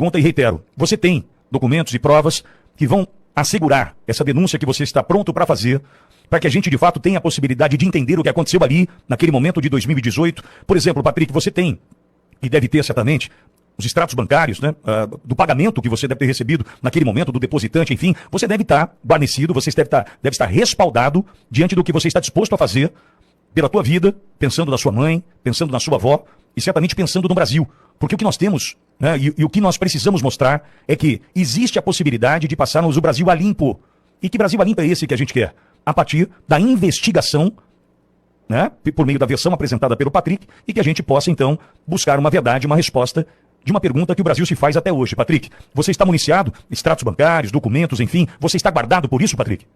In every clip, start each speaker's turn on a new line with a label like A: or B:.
A: pergunta e reitero, você tem documentos e provas que vão assegurar essa denúncia que você está pronto para fazer, para que a gente de fato tenha a possibilidade de entender o que aconteceu ali, naquele momento de 2018. Por exemplo, Patrick, você tem, e deve ter certamente, os extratos bancários, né, do pagamento que você deve ter recebido naquele momento, do depositante, enfim, você deve estar guarnecido, você deve estar respaldado diante do que você está disposto a fazer pela tua vida, pensando na sua mãe, pensando na sua avó e certamente pensando no Brasil. Porque o que nós temos, né, e o que nós precisamos mostrar é que existe a possibilidade de passarmos o Brasil a limpo. E que Brasil a limpo é esse que a gente quer? A partir da investigação, né, por meio da versão apresentada pelo Patrick, e que a gente possa, então, buscar uma verdade, uma resposta de uma pergunta que o Brasil se faz até hoje. Patrick, você está municiado? Extratos bancários, documentos, enfim, você está guardado por isso, Patrick?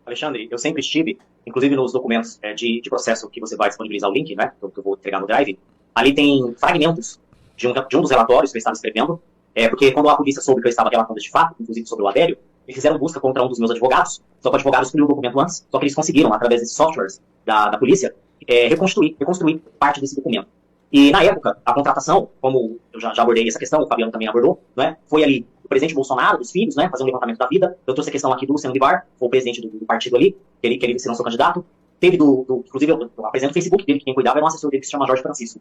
B: Alexandre, eu sempre estive, inclusive nos documentos de processo que você vai disponibilizar o link, né, que eu vou entregar no Drive, ali tem fragmentos de um dos relatórios que eu estava escrevendo, porque quando a polícia soube que eu estava relatando de fato, inclusive sobre o Adélio, eles fizeram busca contra um dos meus advogados, só que o advogado escolheu o documento antes, só que eles conseguiram, através desses softwares da polícia, reconstruir parte desse documento. E na época, a contratação, como eu já abordei essa questão, o Fabiano também abordou, né, foi ali o presidente Bolsonaro, dos filhos, né, fazer um levantamento da vida. Eu trouxe a questão aqui do Luciano Bivar, foi o presidente do partido ali, que ele se lançou candidato. Teve inclusive, eu apresento o Facebook dele, que quem cuidava era um assessor dele que se chama Jorge Francisco.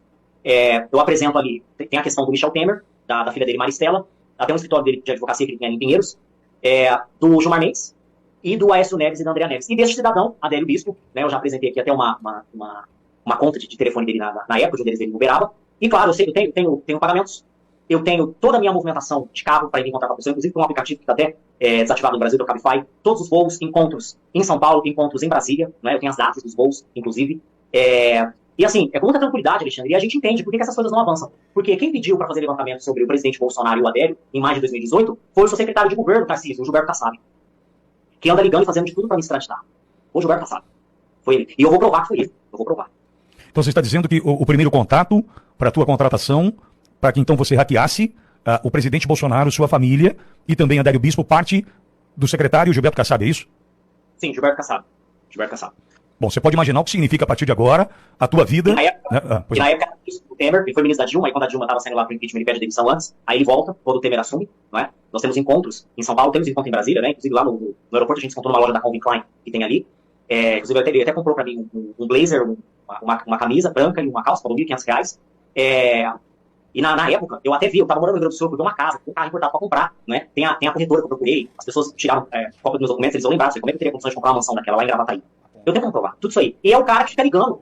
B: Eu apresento ali, tem a questão do Michel Temer, da filha dele, Maristela, até um escritório dele de advocacia que ele tem ali em Pinheiros, do Gilmar Mendes, e do Aécio Neves e da Andrea Neves. E deste cidadão, Adélio Bispo, né, eu já apresentei aqui até uma conta de telefone dele na época, de um deles ele em Uberaba. E claro, eu tenho pagamentos, eu tenho toda a minha movimentação de carro para ir encontrar com a pessoa, inclusive com um aplicativo que está até desativado no Brasil, do Cabify, todos os voos, encontros em São Paulo, encontros em Brasília, né, eu tenho as datas dos voos, inclusive. E assim, com muita tranquilidade, Alexandre, e a gente entende por que essas coisas não avançam. Porque quem pediu para fazer levantamento sobre o presidente Bolsonaro e o Adélio, em maio de 2018, foi o seu secretário de governo, Tarcísio, o Gilberto Kassab, que anda ligando e fazendo de tudo para me extraditar. O Gilberto Kassab. Foi ele. E eu vou provar que foi ele. Eu vou provar.
A: Então você está dizendo que o primeiro contato para a tua contratação, para que então você hackeasse o presidente Bolsonaro, sua família e também Adélio Bispo, parte do secretário Gilberto Kassab, é isso?
B: Sim, Gilberto Kassab. Gilberto Kassab.
A: Bom, você pode imaginar o que significa a partir de agora a tua vida...
B: E na época o Temer, ele foi ministro da Dilma, aí quando a Dilma estava saindo lá para o impeachment, ele pede demissão antes, aí ele volta, quando o Temer assume, não é? Nós temos encontros em São Paulo, temos encontro em Brasília, né? Inclusive lá no aeroporto a gente se encontrou numa loja da Calvin Klein que tem ali. Inclusive ele até comprou para mim um blazer, uma camisa branca e uma calça, por R$1.500. E na época, eu até vi, eu estava morando no Rio Grande do Sul, eu fui uma casa, um carro importado para comprar, né? Tem a corretora que eu procurei, as pessoas tiraram cópia dos meus documentos, eles vão lembrar, como é que eu teria condições de comprar uma mansão daquela lá em Gravataí? Eu tenho como provar, tudo isso aí. E é o cara que fica ligando,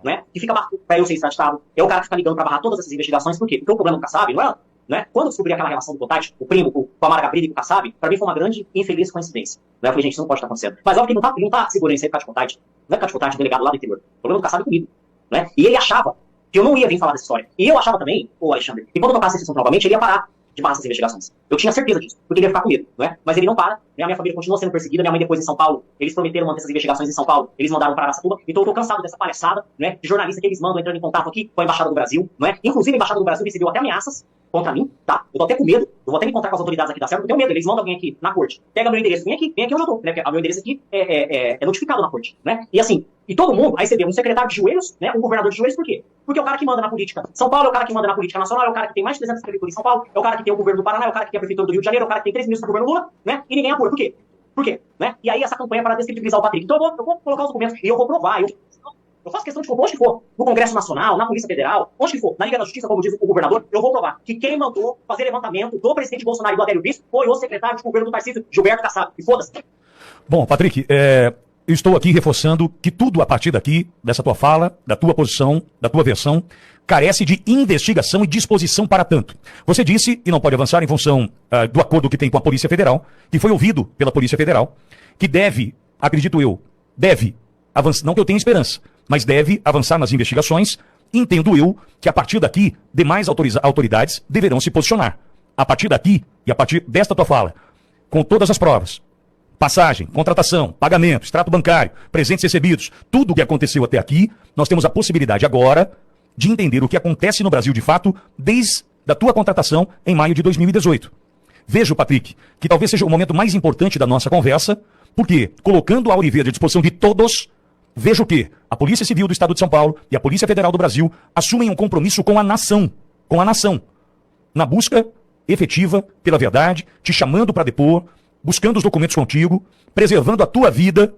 B: né? Que fica para eu ser extraditado, é o cara que fica ligando para barrar todas essas investigações, por quê? Porque o problema do Kassab, não é? Né? Quando eu descobri aquela relação do Potati, o primo, com a Mara Gabrilli e com o Kassab, pra mim foi uma grande e infeliz coincidência. Né? Eu falei, gente, isso não pode estar acontecendo. Mas óbvio que ele não tá segurando isso aí por causa de Potati. Não é por causa de Potati, delegado lá do interior. O problema do Kassab é comigo. Né? E ele achava que eu não ia vir falar dessa história. E eu achava também, Alexandre, que quando eu tocasse esse assunto novamente, ele ia parar de barrar essas investigações. Eu tinha certeza disso, porque ele ia ficar com medo, não é? Mas ele não para, né? A minha família continua sendo perseguida, minha mãe depois em São Paulo, eles prometeram manter essas investigações em São Paulo, eles mandaram para Araçatuba, então eu tô cansado dessa palhaçada, né? De jornalista que eles mandam entrando em contato aqui com a Embaixada do Brasil, não é? Inclusive a Embaixada do Brasil recebeu até ameaças contra mim, tá? Eu tô até com medo, eu vou até me encontrar com as autoridades aqui da Sérvia, eu tenho medo, eles mandam alguém aqui na corte, pega meu endereço, vem aqui onde eu tô, né? Porque o meu endereço aqui é notificado na corte, né? E assim, e todo mundo, aí você vê um secretário de joelhos, né? Um governador de joelhos, por quê? Porque é o cara que manda na política. São Paulo é o cara que manda na política nacional, é o cara que tem mais de 300 prefeituras em São Paulo, é o cara que tem o governo do Paraná, é o cara que tem a prefeitura do Rio de Janeiro, é o cara que tem 3 ministros do governo Lula, né? E ninguém apoia. Por quê? Por quê? Né? E aí essa campanha é para descredibilizar o Patrick. Então eu vou colocar os documentos e eu vou provar. Eu faço questão de compor onde que for, no Congresso Nacional, na Polícia Federal, onde que for, na Liga da Justiça, como diz o governador, eu vou provar que quem mandou fazer levantamento do presidente Bolsonaro e do Adélio Bispo foi o secretário de governo do Tarcísio, Gilberto Kassab. E foda-se.
A: Bom, Patrick, eu estou aqui reforçando que tudo a partir daqui, dessa tua fala, da tua posição, da tua versão, carece de investigação e disposição para tanto. Você disse, e não pode avançar em função do acordo que tem com a Polícia Federal, que foi ouvido pela Polícia Federal, que deve, acredito eu, deve avançar, não que eu tenha esperança, mas deve avançar nas investigações. Entendo eu que a partir daqui, demais autoridades deverão se posicionar. A partir daqui, e a partir desta tua fala, com todas as provas, passagem, contratação, pagamento, extrato bancário, presentes recebidos, tudo o que aconteceu até aqui, nós temos a possibilidade agora de entender o que acontece no Brasil de fato desde a tua contratação em maio de 2018. Vejo, Patrick, que talvez seja o momento mais importante da nossa conversa, porque, colocando a Auriverde à disposição de todos, vejo que a Polícia Civil do Estado de São Paulo e a Polícia Federal do Brasil assumem um compromisso com a nação, na busca efetiva pela verdade, te chamando para depor, buscando os documentos contigo, preservando a tua vida,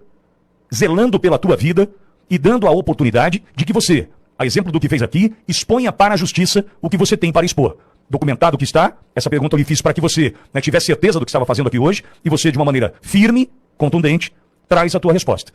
A: zelando pela tua vida e dando a oportunidade de que você, a exemplo do que fez aqui, exponha para a justiça o que você tem para expor. Documentado que está, essa pergunta eu lhe fiz para que você, né, tivesse certeza do que estava fazendo aqui hoje e você, de uma maneira firme, contundente, traz a tua resposta.